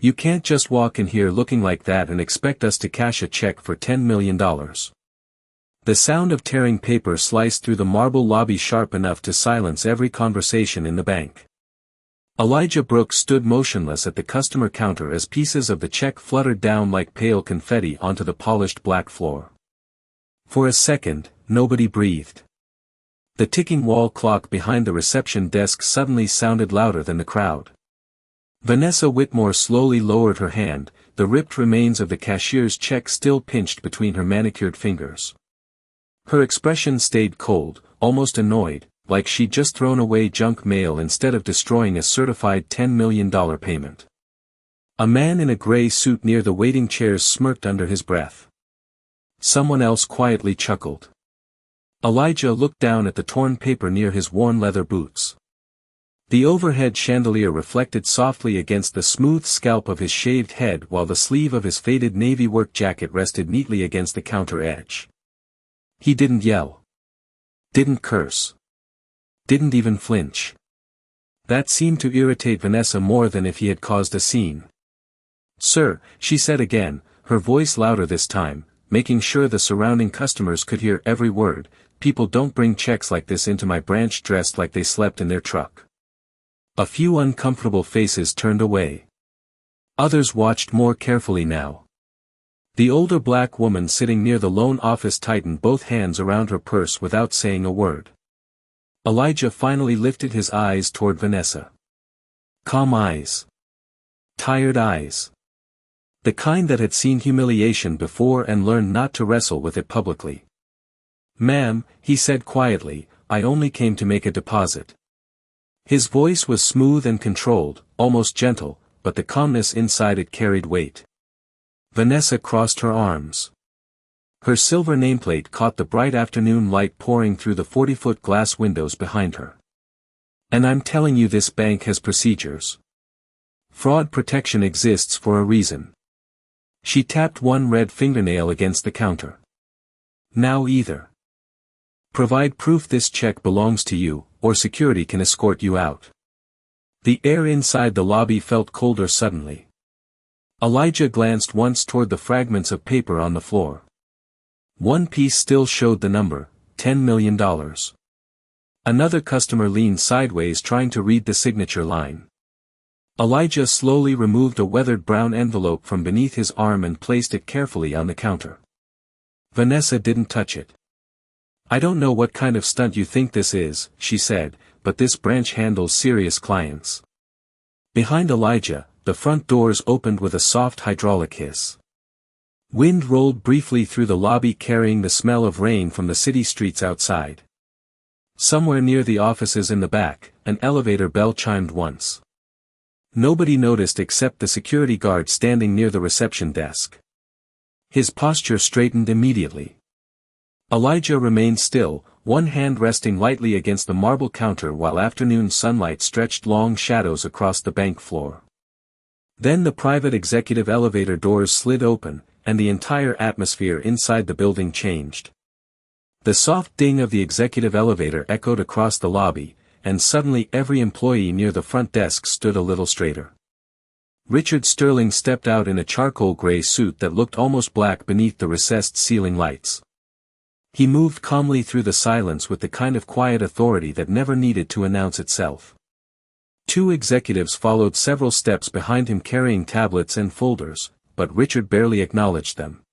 You can't just walk in here looking like that and expect us to cash a check for $10 million. The sound of tearing paper sliced through the marble lobby sharp enough to silence every conversation in the bank. Elijah Brooks stood motionless at the customer counter as pieces of the check fluttered down like pale confetti onto the polished black floor. For a second, nobody breathed. The ticking wall clock behind the reception desk suddenly sounded louder than the crowd. Vanessa Whitmore slowly lowered her hand, the ripped remains of the cashier's check still pinched between her manicured fingers. Her expression stayed cold, almost annoyed, like she'd just thrown away junk mail instead of destroying a certified $10 million payment. A man in a gray suit near the waiting chairs smirked under his breath. Someone else quietly chuckled. Elijah looked down at the torn paper near his worn leather boots. The overhead chandelier reflected softly against the smooth scalp of his shaved head while the sleeve of his faded navy work jacket rested neatly against the counter edge. He didn't yell. Didn't curse. Didn't even flinch. That seemed to irritate Vanessa more than if he had caused a scene. "Sir," she said again, her voice louder this time, making sure the surrounding customers could hear every word, "people don't bring checks like this into my branch dressed like they slept in their truck." A few uncomfortable faces turned away. Others watched more carefully now. The older black woman sitting near the loan office tightened both hands around her purse without saying a word. Elijah finally lifted his eyes toward Vanessa. Calm eyes. Tired eyes. The kind that had seen humiliation before and learned not to wrestle with it publicly. "Ma'am," he said quietly, "I only came to make a deposit." His voice was smooth and controlled, almost gentle, but the calmness inside it carried weight. Vanessa crossed her arms. Her silver nameplate caught the bright afternoon light pouring through the 40-foot glass windows behind her. "And I'm telling you, this bank has procedures. Fraud protection exists for a reason." She tapped one red fingernail against the counter. "Now either provide proof this check belongs to you, or security can escort you out." The air inside the lobby felt colder suddenly. Elijah glanced once toward the fragments of paper on the floor. One piece still showed the number, $10 million. Another customer leaned sideways trying to read the signature line. Elijah slowly removed a weathered brown envelope from beneath his arm and placed it carefully on the counter. Vanessa didn't touch it. "I don't know what kind of stunt you think this is," she said, "but this branch handles serious clients." Behind Elijah, the front doors opened with a soft hydraulic hiss. Wind rolled briefly through the lobby carrying the smell of rain from the city streets outside. Somewhere near the offices in the back, an elevator bell chimed once. Nobody noticed except the security guard standing near the reception desk. His posture straightened immediately. Elijah remained still, one hand resting lightly against the marble counter while afternoon sunlight stretched long shadows across the bank floor. Then the private executive elevator doors slid open, and the entire atmosphere inside the building changed. The soft ding of the executive elevator echoed across the lobby, and suddenly every employee near the front desk stood a little straighter. Richard Sterling stepped out in a charcoal gray suit that looked almost black beneath the recessed ceiling lights. He moved calmly through the silence with the kind of quiet authority that never needed to announce itself. Two executives followed several steps behind him carrying tablets and folders, but Richard barely acknowledged them.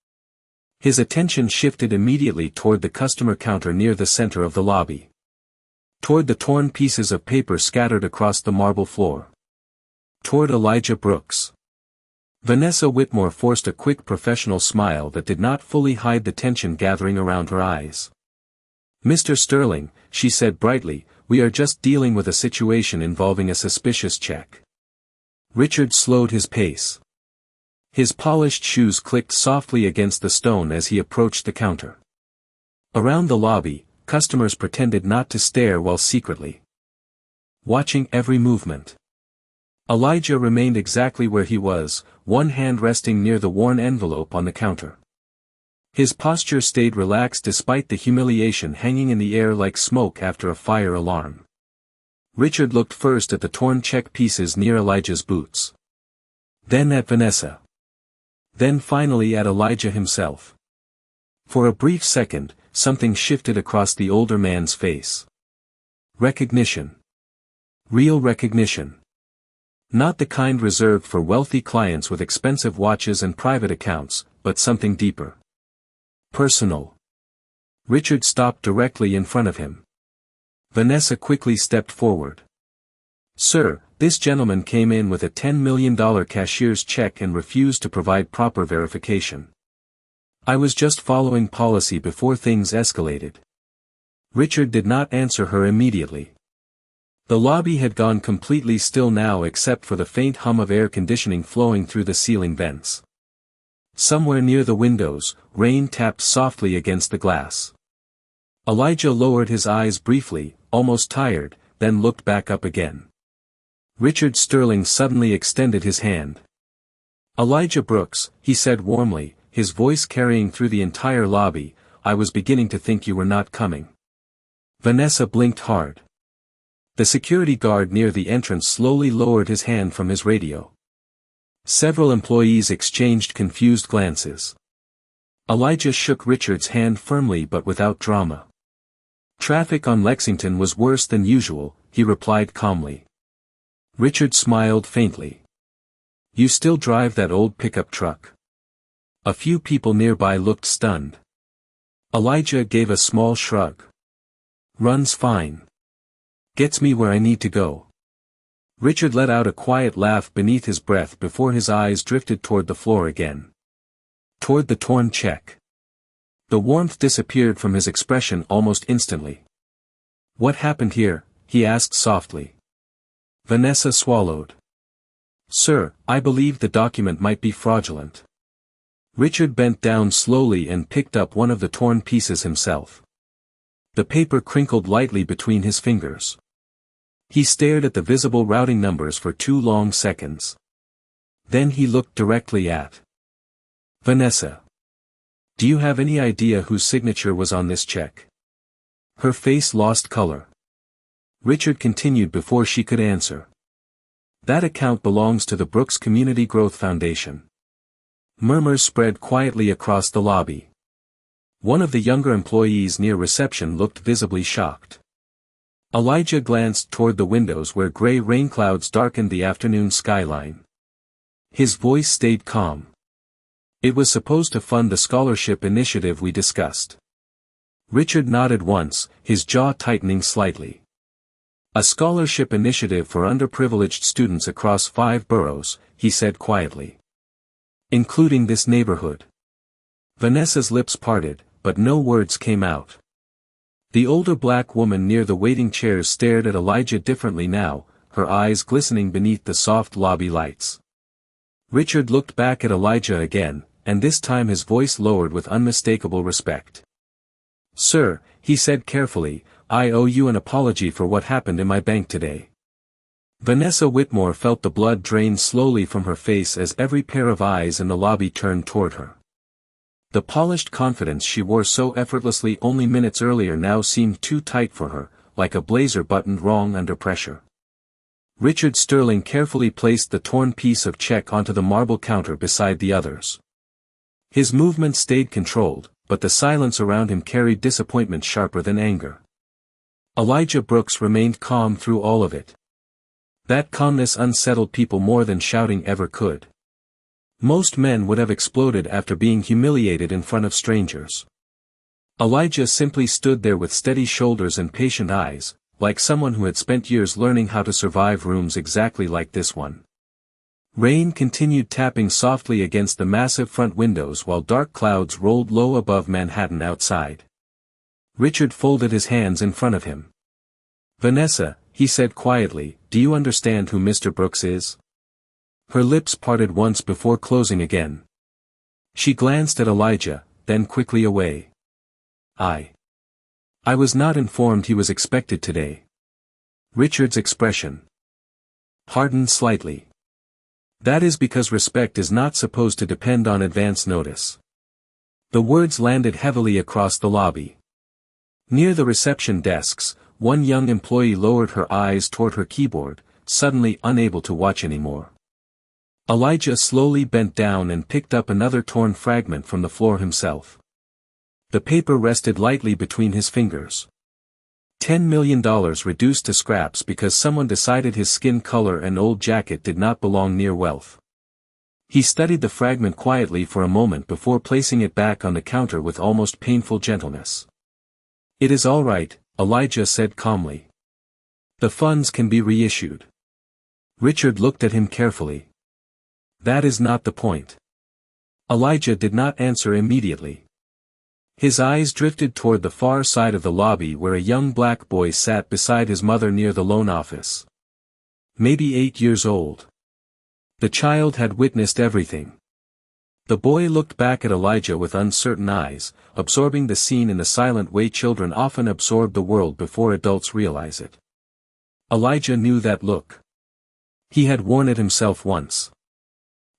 His attention shifted immediately toward the customer counter near the center of the lobby. Toward the torn pieces of paper scattered across the marble floor. Toward Elijah Brooks. Vanessa Whitmore forced a quick professional smile that did not fully hide the tension gathering around her eyes. "Mr. Sterling," she said brightly, "we are just dealing with a situation involving a suspicious check." Richard slowed his pace. His polished shoes clicked softly against the stone as he approached the counter. Around the lobby, customers pretended not to stare while secretly watching every movement. Elijah remained exactly where he was, one hand resting near the worn envelope on the counter. His posture stayed relaxed despite the humiliation hanging in the air like smoke after a fire alarm. Richard looked first at the torn check pieces near Elijah's boots. Then at Vanessa. Then finally at Elijah himself. For a brief second, something shifted across the older man's face. Recognition. Real recognition. Not the kind reserved for wealthy clients with expensive watches and private accounts, but something deeper. Personal. Richard stopped directly in front of him. Vanessa quickly stepped forward. "Sir, this gentleman came in with a $10 million cashier's check and refused to provide proper verification. I was just following policy before things escalated." Richard did not answer her immediately. The lobby had gone completely still now except for the faint hum of air conditioning flowing through the ceiling vents. Somewhere near the windows, rain tapped softly against the glass. Elijah lowered his eyes briefly, almost tired, then looked back up again. Richard Sterling suddenly extended his hand. "Elijah Brooks," he said warmly, his voice carrying through the entire lobby, "I was beginning to think you were not coming." Vanessa blinked hard. The security guard near the entrance slowly lowered his hand from his radio. Several employees exchanged confused glances. Elijah shook Richard's hand firmly but without drama. "Traffic on Lexington was worse than usual," he replied calmly. Richard smiled faintly. "You still drive that old pickup truck?" A few people nearby looked stunned. Elijah gave a small shrug. "Runs fine. Gets me where I need to go." Richard let out a quiet laugh beneath his breath before his eyes drifted toward the floor again. Toward the torn check. The warmth disappeared from his expression almost instantly. "What happened here?" he asked softly. Vanessa swallowed. "Sir, I believe the document might be fraudulent." Richard bent down slowly and picked up one of the torn pieces himself. The paper crinkled lightly between his fingers. He stared at the visible routing numbers for 2 long seconds. Then he looked directly at Vanessa. "Do you have any idea whose signature was on this check?" Her face lost color. Richard continued before she could answer. "That account belongs to the Brooks Community Growth Foundation." Murmurs spread quietly across the lobby. One of the younger employees near reception looked visibly shocked. Elijah glanced toward the windows where gray rain clouds darkened the afternoon skyline. His voice stayed calm. "It was supposed to fund the scholarship initiative we discussed." Richard nodded once, his jaw tightening slightly. "A scholarship initiative for underprivileged students across 5 boroughs," he said quietly. "Including this neighborhood." Vanessa's lips parted, but no words came out. The older black woman near the waiting chairs stared at Elijah differently now, her eyes glistening beneath the soft lobby lights. Richard looked back at Elijah again, and this time his voice lowered with unmistakable respect. "Sir," he said carefully, "I owe you an apology for what happened in my bank today." Vanessa Whitmore felt the blood drain slowly from her face as every pair of eyes in the lobby turned toward her. The polished confidence she wore so effortlessly only minutes earlier now seemed too tight for her, like a blazer buttoned wrong under pressure. Richard Sterling carefully placed the torn piece of check onto the marble counter beside the others. His movements stayed controlled, but the silence around him carried disappointment sharper than anger. Elijah Brooks remained calm through all of it. That calmness unsettled people more than shouting ever could. Most men would have exploded after being humiliated in front of strangers. Elijah simply stood there with steady shoulders and patient eyes, like someone who had spent years learning how to survive rooms exactly like this one. Rain continued tapping softly against the massive front windows while dark clouds rolled low above Manhattan outside. Richard folded his hands in front of him. "Vanessa," he said quietly, "do you understand who Mr. Brooks is?" Her lips parted once before closing again. She glanced at Elijah, then quickly away. I was not informed he was expected today." Richard's expression hardened slightly. "That is because respect is not supposed to depend on advance notice." The words landed heavily across the lobby. Near the reception desks, one young employee lowered her eyes toward her keyboard, suddenly unable to watch anymore. Elijah slowly bent down and picked up another torn fragment from the floor himself. The paper rested lightly between his fingers. $10 million reduced to scraps because someone decided his skin color and old jacket did not belong near wealth. He studied the fragment quietly for a moment before placing it back on the counter with almost painful gentleness. "It is all right," Elijah said calmly. "The funds can be reissued." Richard looked at him carefully. "That is not the point." Elijah did not answer immediately. His eyes drifted toward the far side of the lobby where a young black boy sat beside his mother near the loan office. Maybe 8 years old. The child had witnessed everything. The boy looked back at Elijah with uncertain eyes, absorbing the scene in the silent way children often absorb the world before adults realize it. Elijah knew that look. He had worn it himself once.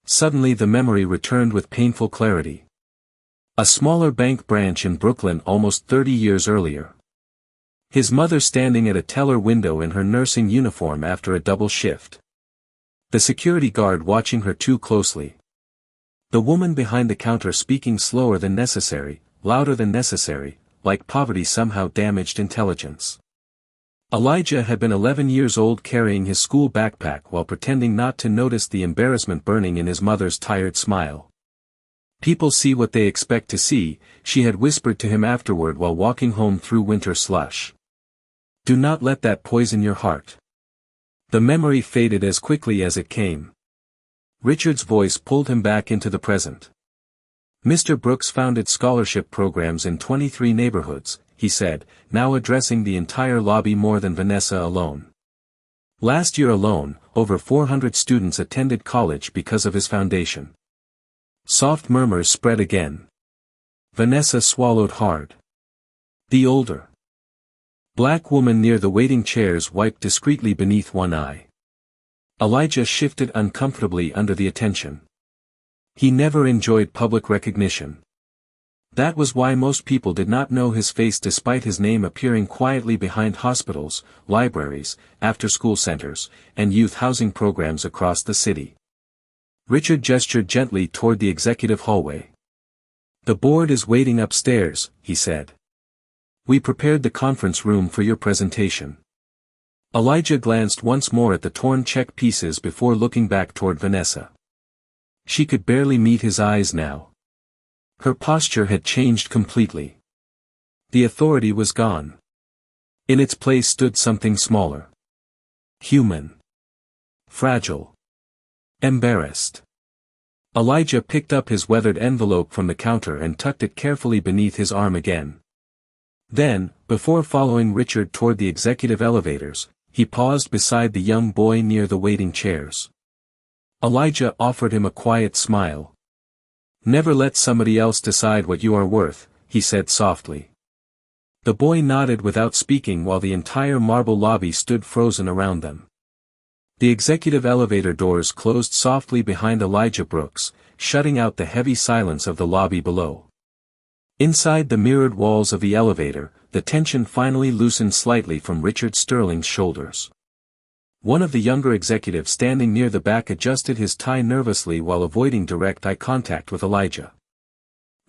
Suddenly the memory returned with painful clarity. A smaller bank branch in Brooklyn almost 30 years earlier. His mother standing at a teller window in her nursing uniform after a double shift. The security guard watching her too closely. The woman behind the counter speaking slower than necessary, louder than necessary, like poverty somehow damaged intelligence. Elijah had been 11 years old carrying his school backpack while pretending not to notice the embarrassment burning in his mother's tired smile. "People see what they expect to see," she had whispered to him afterward while walking home through winter slush. "Do not let that poison your heart." The memory faded as quickly as it came. Richard's voice pulled him back into the present. "Mr. Brooks founded scholarship programs in 23 neighborhoods," he said, now addressing the entire lobby more than Vanessa alone. "Last year alone, over 400 students attended college because of his foundation." Soft murmurs spread again. Vanessa swallowed hard. The older black woman near the waiting chairs wiped discreetly beneath one eye. Elijah shifted uncomfortably under the attention. He never enjoyed public recognition. That was why most people did not know his face despite his name appearing quietly behind hospitals, libraries, after-school centers, and youth housing programs across the city. Richard gestured gently toward the executive hallway. "The board is waiting upstairs," he said. "We prepared the conference room for your presentation." Elijah glanced once more at the torn check pieces before looking back toward Vanessa. She could barely meet his eyes now. Her posture had changed completely. The authority was gone. In its place stood something smaller. Human. Fragile. Embarrassed. Elijah picked up his weathered envelope from the counter and tucked it carefully beneath his arm again. Then, before following Richard toward the executive elevators, he paused beside the young boy near the waiting chairs. Elijah offered him a quiet smile. "Never let somebody else decide what you are worth," he said softly. The boy nodded without speaking while the entire marble lobby stood frozen around them. The executive elevator doors closed softly behind Elijah Brooks, shutting out the heavy silence of the lobby below. Inside the mirrored walls of the elevator, the tension finally loosened slightly from Richard Sterling's shoulders. One of the younger executives standing near the back adjusted his tie nervously while avoiding direct eye contact with Elijah.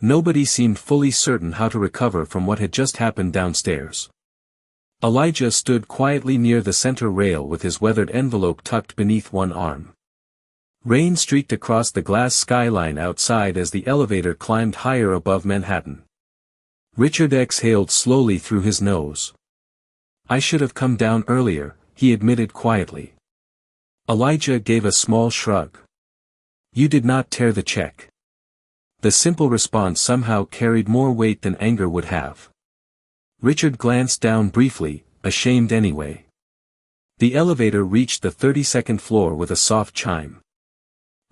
Nobody seemed fully certain how to recover from what had just happened downstairs. Elijah stood quietly near the center rail with his weathered envelope tucked beneath one arm. Rain streaked across the glass skyline outside as the elevator climbed higher above Manhattan. Richard exhaled slowly through his nose. "I should have come down earlier," he admitted quietly. Elijah gave a small shrug. "You did not tear the check." The simple response somehow carried more weight than anger would have. Richard glanced down briefly, ashamed anyway. The elevator reached the 32nd floor with a soft chime.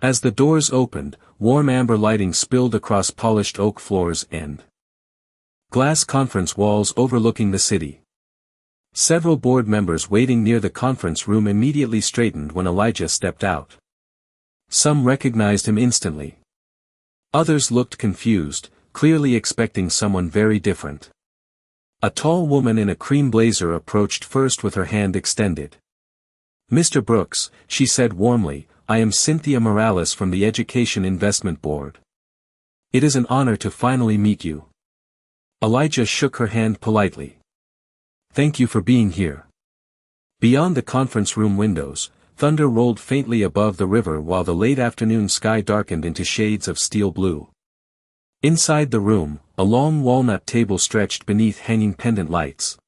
As the doors opened, warm amber lighting spilled across polished oak floors and glass conference walls overlooking the city. Several board members waiting near the conference room immediately straightened when Elijah stepped out. Some recognized him instantly. Others looked confused, clearly expecting someone very different. A tall woman in a cream blazer approached first with her hand extended. "Mr. Brooks," she said warmly, I am Cynthia Morales from the Education Investment Board. It is an honor to finally meet you. Elijah shook her hand politely. Thank you for being here. Beyond the conference room windows, thunder rolled faintly above the river while the late afternoon sky darkened into shades of steel blue. Inside the room, a long walnut table stretched beneath hanging pendant lights.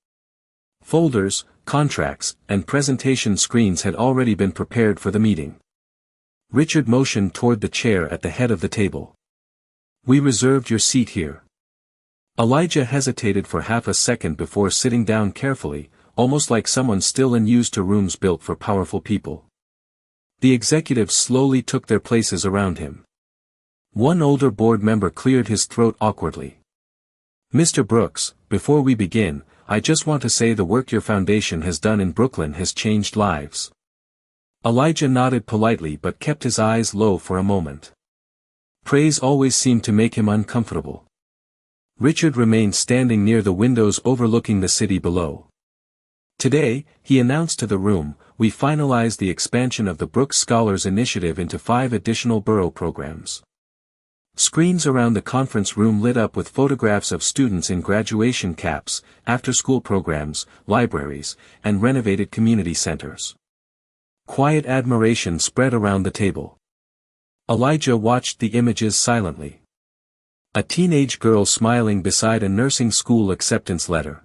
Folders, contracts, and presentation screens had already been prepared for the meeting. Richard motioned toward the chair at the head of the table. We reserved your seat here. Elijah hesitated for half a second before sitting down carefully, almost like someone still unused to rooms built for powerful people. The executives slowly took their places around him. One older board member cleared his throat awkwardly. Mr. Brooks, before we begin, I just want to say the work your foundation has done in Brooklyn has changed lives. Elijah nodded politely but kept his eyes low for a moment. Praise always seemed to make him uncomfortable. Richard remained standing near the windows overlooking the city below. Today, he announced to the room, we finalized the expansion of the Brooks Scholars Initiative into 5 additional borough programs. Screens around the conference room lit up with photographs of students in graduation caps, after-school programs, libraries, and renovated community centers. Quiet admiration spread around the table. Elijah watched the images silently. A teenage girl smiling beside a nursing school acceptance letter.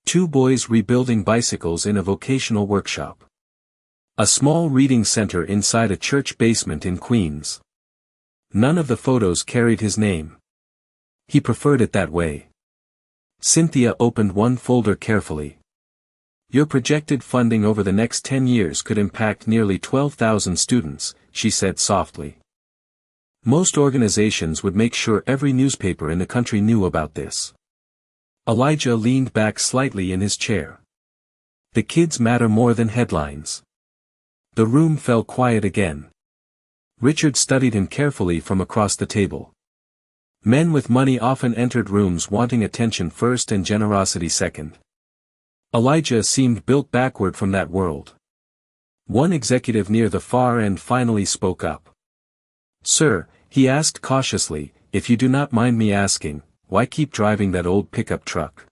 2 boys rebuilding bicycles in a vocational workshop. A small reading center inside a church basement in Queens. None of the photos carried his name. He preferred it that way. Cynthia opened one folder carefully. Your projected funding over the next 10 years could impact nearly 12,000 students, she said softly. Most organizations would make sure every newspaper in the country knew about this. Elijah leaned back slightly in his chair. The kids matter more than headlines. The room fell quiet again. Richard studied him carefully from across the table. Men with money often entered rooms wanting attention first and generosity second. Elijah seemed built backward from that world. One executive near the far end finally spoke up. Sir, he asked cautiously, if you do not mind me asking, why keep driving that old pickup truck?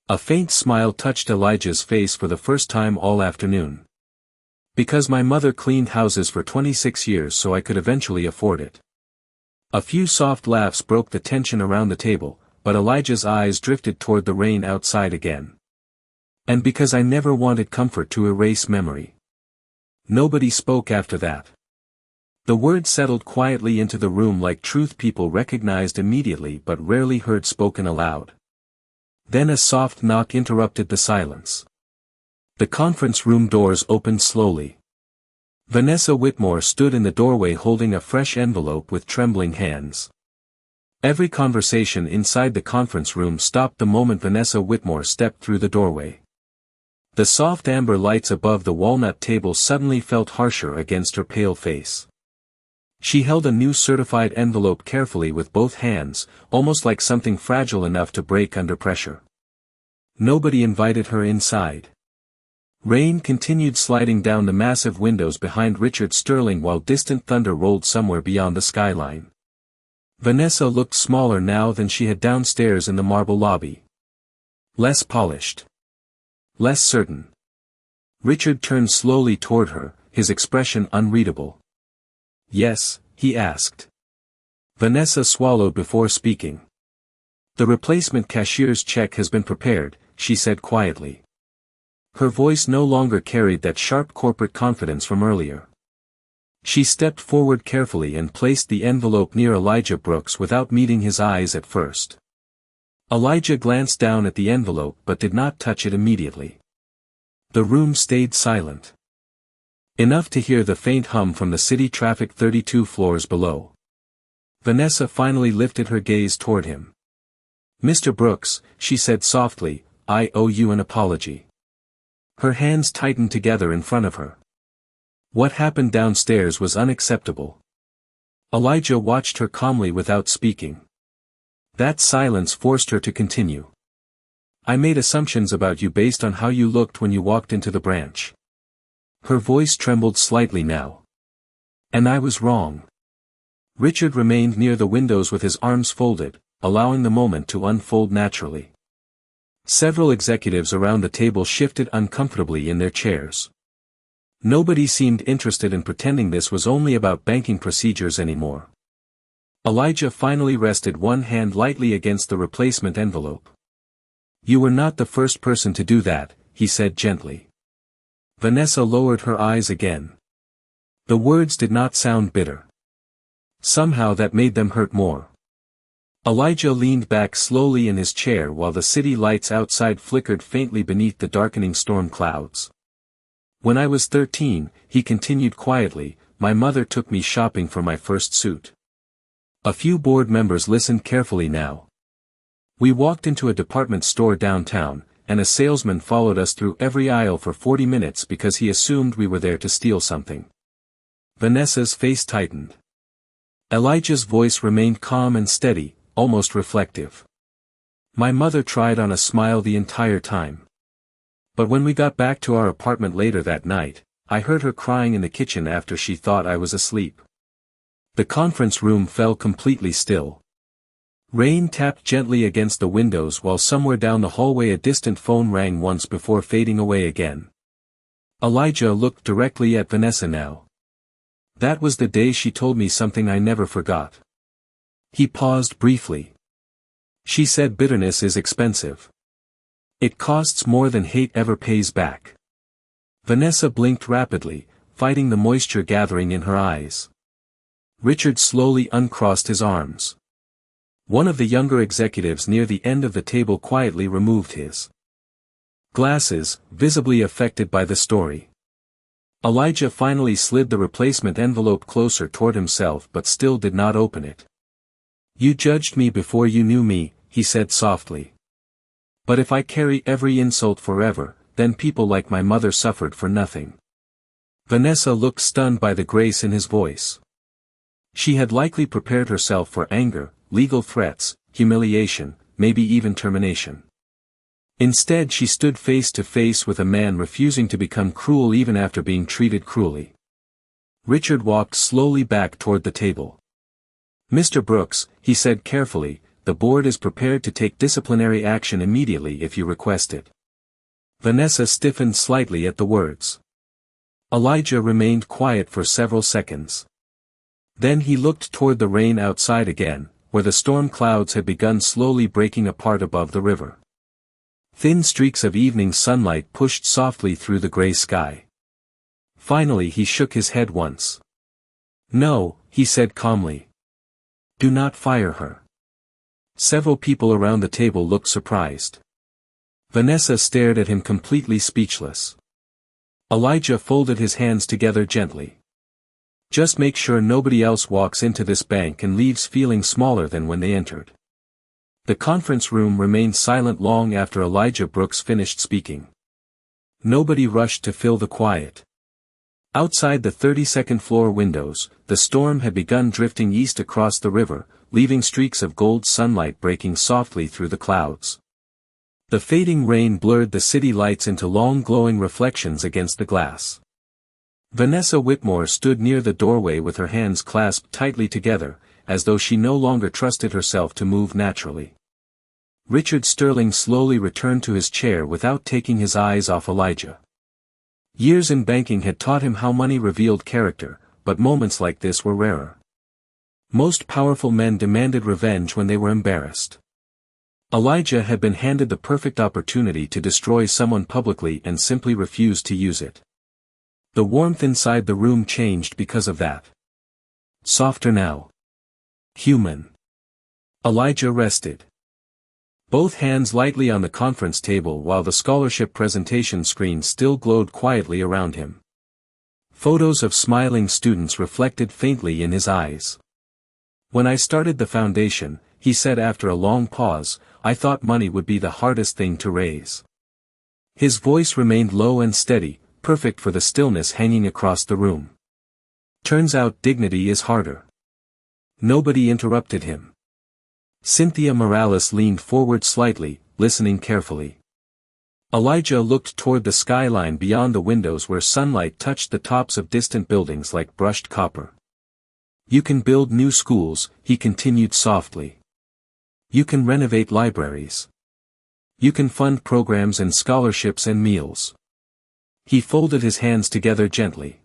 A faint smile touched Elijah's face for the first time all afternoon. Because my mother cleaned houses for 26 years so I could eventually afford it. A few soft laughs broke the tension around the table, but Elijah's eyes drifted toward the rain outside again. And because I never wanted comfort to erase memory. Nobody spoke after that. The words settled quietly into the room like truth people recognized immediately but rarely heard spoken aloud. Then a soft knock interrupted the silence. The conference room doors opened slowly. Vanessa Whitmore stood in the doorway holding a fresh envelope with trembling hands. Every conversation inside the conference room stopped the moment Vanessa Whitmore stepped through the doorway. The soft amber lights above the walnut table suddenly felt harsher against her pale face. She held a new certified envelope carefully with both hands, almost like something fragile enough to break under pressure. Nobody invited her inside. Rain continued sliding down the massive windows behind Richard Sterling while distant thunder rolled somewhere beyond the skyline. Vanessa looked smaller now than she had downstairs in the marble lobby. Less polished. Less certain. Richard turned slowly toward her, his expression unreadable. Yes, he asked. Vanessa swallowed before speaking. The replacement cashier's check has been prepared, she said quietly. Her voice no longer carried that sharp corporate confidence from earlier. She stepped forward carefully and placed the envelope near Elijah Brooks without meeting his eyes at first. Elijah glanced down at the envelope but did not touch it immediately. The room stayed silent. Enough to hear the faint hum from the city traffic 32 floors below. Vanessa finally lifted her gaze toward him. Mr. Brooks, she said softly, I owe you an apology. Her hands tightened together in front of her. What happened downstairs was unacceptable. Elijah watched her calmly without speaking. That silence forced her to continue. I made assumptions about you based on how you looked when you walked into the branch. Her voice trembled slightly now. And I was wrong. Richard remained near the windows with his arms folded, allowing the moment to unfold naturally. Several executives around the table shifted uncomfortably in their chairs. Nobody seemed interested in pretending this was only about banking procedures anymore. Elijah finally rested one hand lightly against the replacement envelope. "You were not the first person to do that," he said gently. Vanessa lowered her eyes again. The words did not sound bitter. Somehow that made them hurt more. Elijah leaned back slowly in his chair while the city lights outside flickered faintly beneath the darkening storm clouds. "When I was 13, he continued quietly, my mother took me shopping for my first suit." A few board members listened carefully now. "We walked into a department store downtown, and a salesman followed us through every aisle for 40 minutes because he assumed we were there to steal something." Vanessa's face tightened. Elijah's voice remained calm and steady, almost reflective. "My mother tried on a smile the entire time. But when we got back to our apartment later that night, I heard her crying in the kitchen after she thought I was asleep." The conference room fell completely still. Rain tapped gently against the windows while somewhere down the hallway a distant phone rang once before fading away again. Elijah looked directly at Vanessa now. "That was the day she told me something I never forgot." He paused briefly. "She said bitterness is expensive. It costs more than hate ever pays back." Vanessa blinked rapidly, fighting the moisture gathering in her eyes. Richard slowly uncrossed his arms. One of the younger executives near the end of the table quietly removed his glasses, visibly affected by the story. Elijah finally slid the replacement envelope closer toward himself but still did not open it. "You judged me before you knew me," he said softly. "But if I carry every insult forever, then people like my mother suffered for nothing." Vanessa looked stunned by the grace in his voice. She had likely prepared herself for anger, legal threats, humiliation, maybe even termination. Instead she stood face to face with a man refusing to become cruel even after being treated cruelly. Richard walked slowly back toward the table. "Mr. Brooks," he said carefully, "the board is prepared to take disciplinary action immediately if you request it." Vanessa stiffened slightly at the words. Elijah remained quiet for several seconds. Then he looked toward the rain outside again, where the storm clouds had begun slowly breaking apart above the river. Thin streaks of evening sunlight pushed softly through the gray sky. Finally he shook his head once. "No," he said calmly. "Do not fire her." Several people around the table looked surprised. Vanessa stared at him completely speechless. Elijah folded his hands together gently. "Just make sure nobody else walks into this bank and leaves feeling smaller than when they entered." The conference room remained silent long after Elijah Brooks finished speaking. Nobody rushed to fill the quiet. Outside the 32nd floor windows, the storm had begun drifting east across the river, leaving streaks of gold sunlight breaking softly through the clouds. The fading rain blurred the city lights into long glowing reflections against the glass. Vanessa Whitmore stood near the doorway with her hands clasped tightly together, as though she no longer trusted herself to move naturally. Richard Sterling slowly returned to his chair without taking his eyes off Elijah. Years in banking had taught him how money revealed character, but moments like this were rarer. Most powerful men demanded revenge when they were embarrassed. Elijah had been handed the perfect opportunity to destroy someone publicly and simply refused to use it. The warmth inside the room changed because of that. Softer now. Human. Elijah rested. Both hands lightly on the conference table while the scholarship presentation screen still glowed quietly around him. Photos of smiling students reflected faintly in his eyes. "When I started the foundation," he said after a long pause, "I thought money would be the hardest thing to raise." His voice remained low and steady, perfect for the stillness hanging across the room. "Turns out dignity is harder." Nobody interrupted him. Cynthia Morales leaned forward slightly, listening carefully. Elijah looked toward the skyline beyond the windows where sunlight touched the tops of distant buildings like brushed copper. You can build new schools, he continued softly. You can renovate libraries. You can fund programs and scholarships and meals. He folded his hands together gently.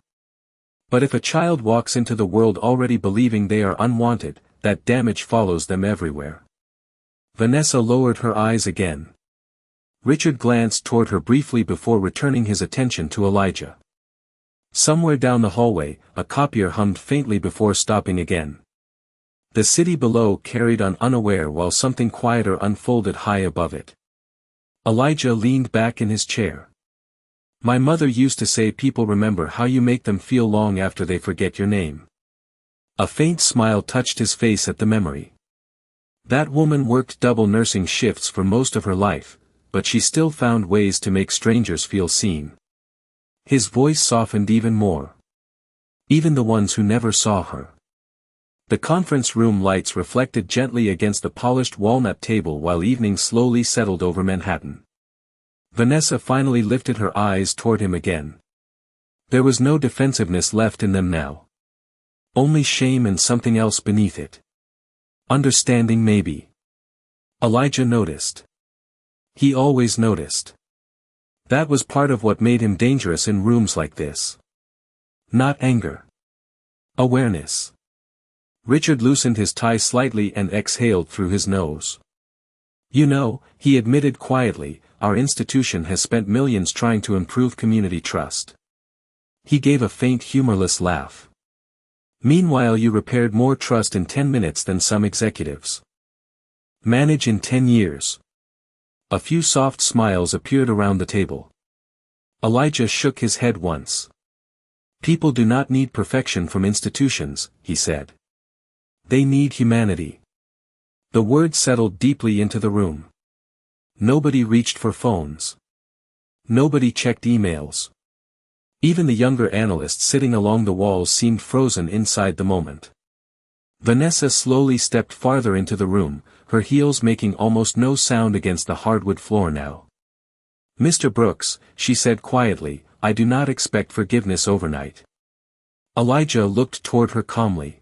But if a child walks into the world already believing they are unwanted, that damage follows them everywhere. Vanessa lowered her eyes again. Richard glanced toward her briefly before returning his attention to Elijah. Somewhere down the hallway, a copier hummed faintly before stopping again. The city below carried on unaware while something quieter unfolded high above it. Elijah leaned back in his chair. My mother used to say people remember how you make them feel long after they forget your name. A faint smile touched his face at the memory. That woman worked double nursing shifts for most of her life, but she still found ways to make strangers feel seen. His voice softened even more. Even the ones who never saw her. The conference room lights reflected gently against the polished walnut table while evening slowly settled over Manhattan. Vanessa finally lifted her eyes toward him again. There was no defensiveness left in them now. Only shame and something else beneath it. Understanding maybe. Elijah noticed. He always noticed. That was part of what made him dangerous in rooms like this. Not anger. Awareness. Richard loosened his tie slightly and exhaled through his nose. You know, he admitted quietly, our institution has spent millions trying to improve community trust. He gave a faint humorless laugh. Meanwhile you repaired more trust in 10 minutes than some executives. Manage in 10 years. A few soft smiles appeared around the table. Elijah shook his head once. People do not need perfection from institutions, he said. They need humanity. The word settled deeply into the room. Nobody reached for phones. Nobody checked emails. Even the younger analysts sitting along the walls seemed frozen inside the moment. Vanessa slowly stepped farther into the room, her heels making almost no sound against the hardwood floor now. Mr. Brooks, she said quietly, I do not expect forgiveness overnight. Elijah looked toward her calmly.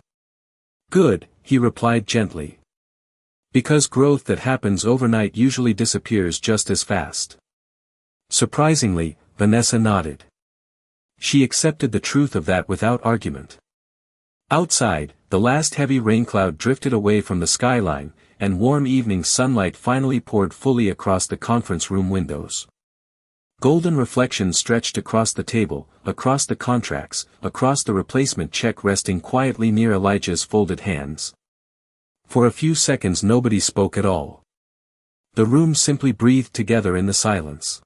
Good, he replied gently. Because growth that happens overnight usually disappears just as fast. Surprisingly, Vanessa nodded. She accepted the truth of that without argument. Outside, the last heavy rain cloud drifted away from the skyline, and warm evening sunlight finally poured fully across the conference room windows. Golden reflections stretched across the table, across the contracts, across the replacement check resting quietly near Elijah's folded hands. For a few seconds nobody spoke at all. The room simply breathed together in the silence.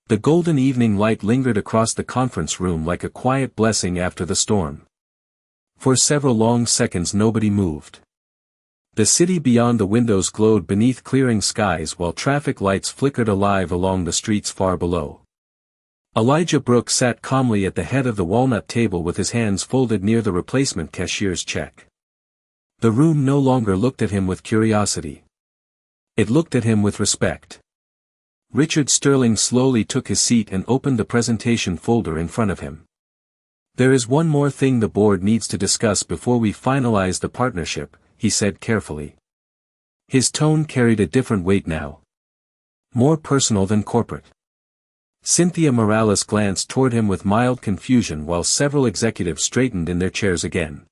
The golden evening light lingered across the conference room like a quiet blessing after the storm. For several long seconds nobody moved. The city beyond the windows glowed beneath clearing skies while traffic lights flickered alive along the streets far below. Elijah Brooks sat calmly at the head of the walnut table with his hands folded near the replacement cashier's check. The room no longer looked at him with curiosity. It looked at him with respect. Richard Sterling slowly took his seat and opened the presentation folder in front of him. There is one more thing the board needs to discuss before we finalize the partnership, he said carefully. His tone carried a different weight now. More personal than corporate. Cynthia Morales glanced toward him with mild confusion while several executives straightened in their chairs again.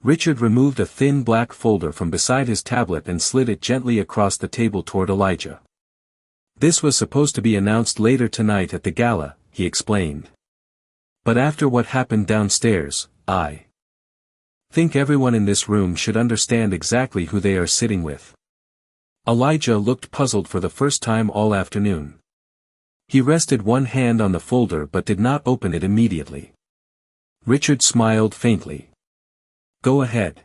Richard removed a thin black folder from beside his tablet and slid it gently across the table toward Elijah. This was supposed to be announced later tonight at the gala, he explained. But after what happened downstairs, I think everyone in this room should understand exactly who they are sitting with. Elijah looked puzzled for the first time all afternoon. He rested one hand on the folder but did not open it immediately. Richard smiled faintly. Go ahead.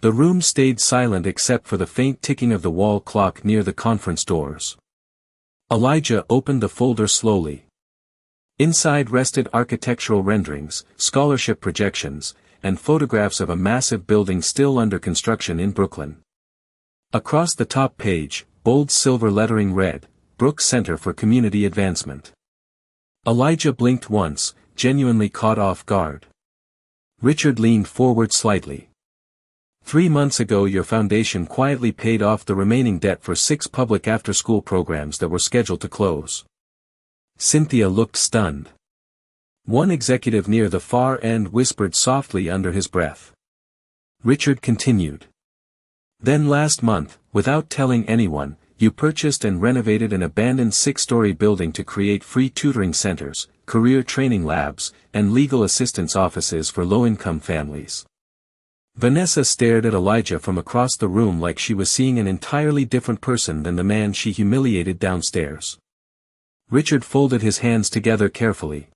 The room stayed silent except for the faint ticking of the wall clock near the conference doors. Elijah opened the folder slowly. Inside rested architectural renderings, scholarship projections, and photographs of a massive building still under construction in Brooklyn. Across the top page, bold silver lettering read, Brooks Center for Community Advancement. Elijah blinked once, genuinely caught off guard. Richard leaned forward slightly. 3 months ago your foundation quietly paid off the remaining debt for 6 public after-school programs that were scheduled to close. Cynthia looked stunned. One executive near the far end whispered softly under his breath. Richard continued. Then last month, without telling anyone, you purchased and renovated an abandoned 6-story building to create free tutoring centers, career training labs, and legal assistance offices for low-income families. Vanessa stared at Elijah from across the room like she was seeing an entirely different person than the man she humiliated downstairs. Richard folded his hands together carefully.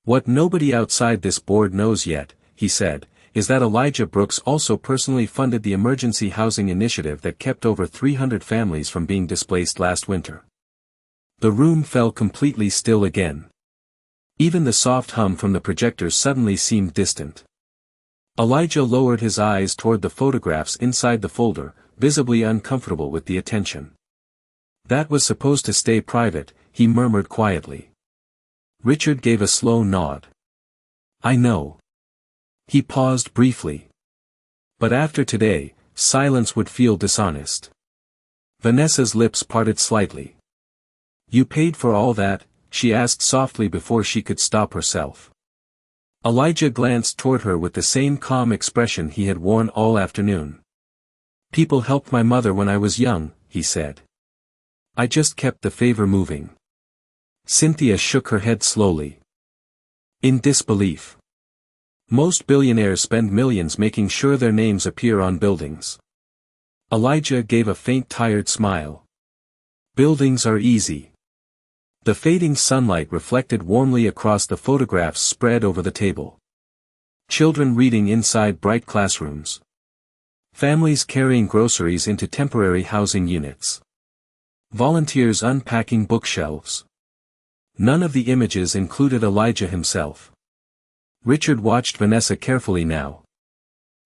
What nobody outside this board knows yet, he said, is that Elijah Brooks also personally funded the emergency housing initiative that kept over 300 families from being displaced last winter. The room fell completely still again. Even the soft hum from the projectors suddenly seemed distant. Elijah lowered his eyes toward the photographs inside the folder, visibly uncomfortable with the attention. That was supposed to stay private, he murmured quietly. Richard gave a slow nod. I know. He paused briefly. But after today, silence would feel dishonest. Vanessa's lips parted slightly. You paid for all that? She asked softly before she could stop herself. Elijah glanced toward her with the same calm expression he had worn all afternoon. People helped my mother when I was young, he said. I just kept the favor moving. Cynthia shook her head slowly. In disbelief. Most billionaires spend millions making sure their names appear on buildings. Elijah gave a faint tired smile. Buildings are easy. The fading sunlight reflected warmly across the photographs spread over the table. Children reading inside bright classrooms. Families carrying groceries into temporary housing units. Volunteers unpacking bookshelves. None of the images included Elijah himself. Richard watched Vanessa carefully now.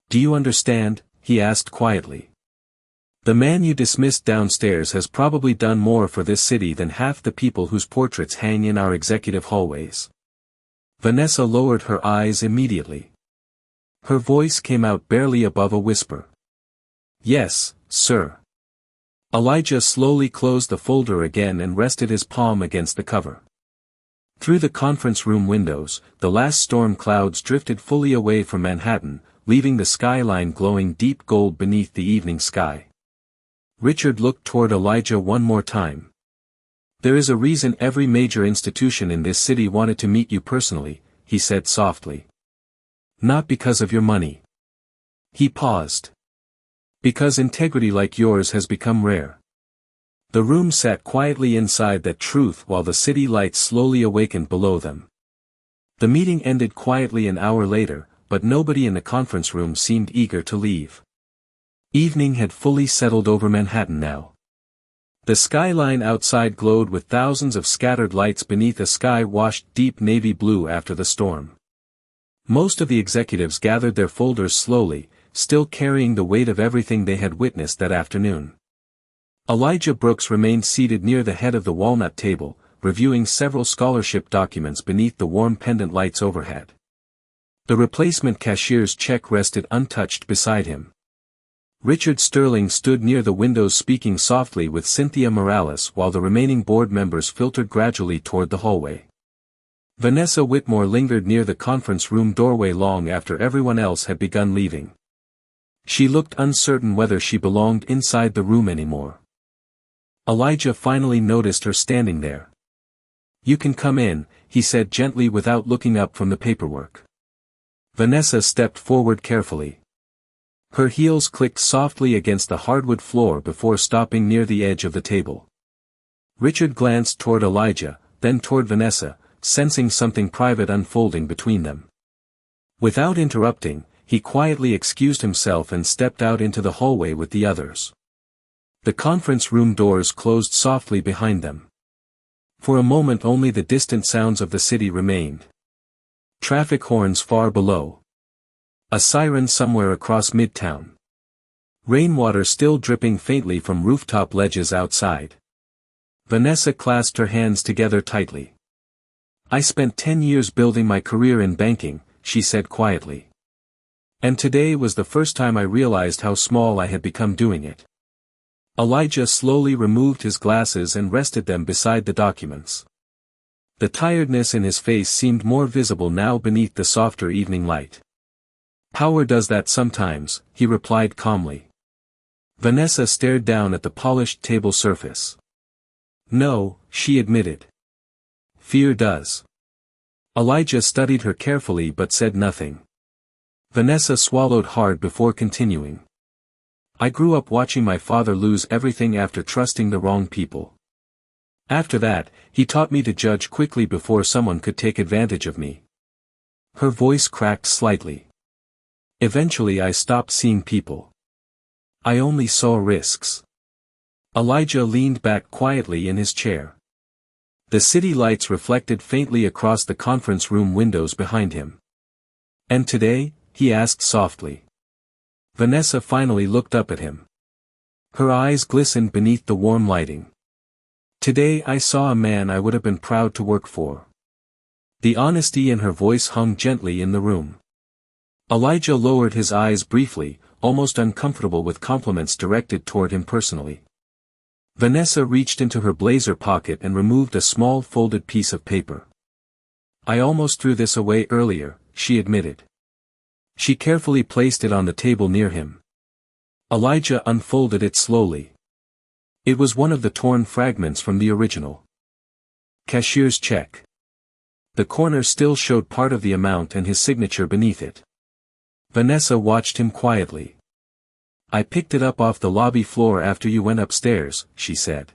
Do you understand? He asked quietly. The man you dismissed downstairs has probably done more for this city than half the people whose portraits hang in our executive hallways. Vanessa lowered her eyes immediately. Her voice came out barely above a whisper. Yes, sir. Elijah slowly closed the folder again and rested his palm against the cover. Through the conference room windows, the last storm clouds drifted fully away from Manhattan, leaving the skyline glowing deep gold beneath the evening sky. Richard looked toward Elijah one more time. There is a reason every major institution in this city wanted to meet you personally, he said softly. Not because of your money. He paused. Because integrity like yours has become rare. The room sat quietly inside that truth while the city lights slowly awakened below them. The meeting ended quietly an hour later, but nobody in the conference room seemed eager to leave. Evening had fully settled over Manhattan now. The skyline outside glowed with thousands of scattered lights beneath a sky washed deep navy blue after the storm. Most of the executives gathered their folders slowly, still carrying the weight of everything they had witnessed that afternoon. Elijah Brooks remained seated near the head of the walnut table, reviewing several scholarship documents beneath the warm pendant lights overhead. The replacement cashier's check rested untouched beside him. Richard Sterling stood near the windows speaking softly with Cynthia Morales while the remaining board members filtered gradually toward the hallway. Vanessa Whitmore lingered near the conference room doorway long after everyone else had begun leaving. She looked uncertain whether she belonged inside the room anymore. Elijah finally noticed her standing there. You can come in, he said gently without looking up from the paperwork. Vanessa stepped forward carefully. Her heels clicked softly against the hardwood floor before stopping near the edge of the table. Richard glanced toward Elijah, then toward Vanessa, sensing something private unfolding between them. Without interrupting, he quietly excused himself and stepped out into the hallway with the others. The conference room doors closed softly behind them. For a moment only the distant sounds of the city remained. Traffic horns far below. A siren somewhere across Midtown. Rainwater still dripping faintly from rooftop ledges outside. Vanessa clasped her hands together tightly. I spent 10 years building my career in banking, she said quietly. And today was the first time I realized how small I had become doing it. Elijah slowly removed his glasses and rested them beside the documents. The tiredness in his face seemed more visible now beneath the softer evening light. "Power does that sometimes," he replied calmly. Vanessa stared down at the polished table surface. "No," she admitted. "Fear does." Elijah studied her carefully but said nothing. Vanessa swallowed hard before continuing. "I grew up watching my father lose everything after trusting the wrong people. After that, he taught me to judge quickly before someone could take advantage of me." Her voice cracked slightly. "Eventually I stopped seeing people. I only saw risks." Elijah leaned back quietly in his chair. The city lights reflected faintly across the conference room windows behind him. "And today?" he asked softly. Vanessa finally looked up at him. Her eyes glistened beneath the warm lighting. "Today I saw a man I would have been proud to work for." The honesty in her voice hung gently in the room. Elijah lowered his eyes briefly, almost uncomfortable with compliments directed toward him personally. Vanessa reached into her blazer pocket and removed a small folded piece of paper. "I almost threw this away earlier," she admitted. She carefully placed it on the table near him. Elijah unfolded it slowly. It was one of the torn fragments from the original cashier's check. The corner still showed part of the amount and his signature beneath it. Vanessa watched him quietly. "I picked it up off the lobby floor after you went upstairs," she said.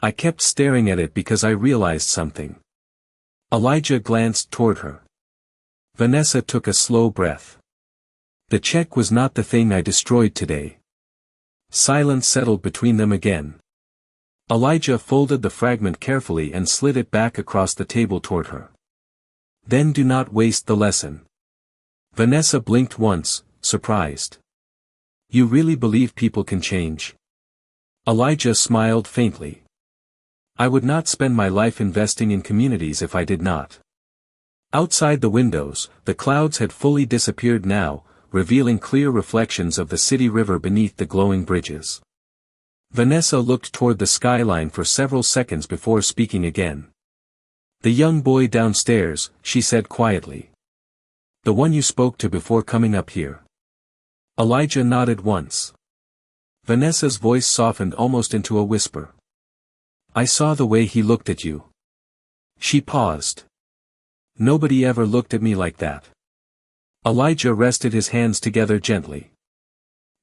"I kept staring at it because I realized something." Elijah glanced toward her. Vanessa took a slow breath. "The check was not the thing I destroyed today." Silence settled between them again. Elijah folded the fragment carefully and slid it back across the table toward her. "Then do not waste the lesson." Vanessa blinked once, surprised. "You really believe people can change?" Elijah smiled faintly. "I would not spend my life investing in communities if I did not." Outside the windows, the clouds had fully disappeared now, revealing clear reflections of the city river beneath the glowing bridges. Vanessa looked toward the skyline for several seconds before speaking again. "The young boy downstairs," she said quietly. "The one you spoke to before coming up here." Elijah nodded once. Vanessa's voice softened almost into a whisper. "I saw the way he looked at you." She paused. "Nobody ever looked at me like that." Elijah rested his hands together gently.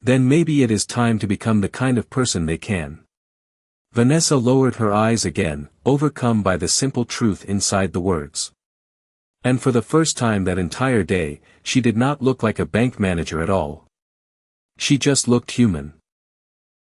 "Then maybe it is time to become the kind of person they can." Vanessa lowered her eyes again, overcome by the simple truth inside the words. And for the first time that entire day, she did not look like a bank manager at all. She just looked human.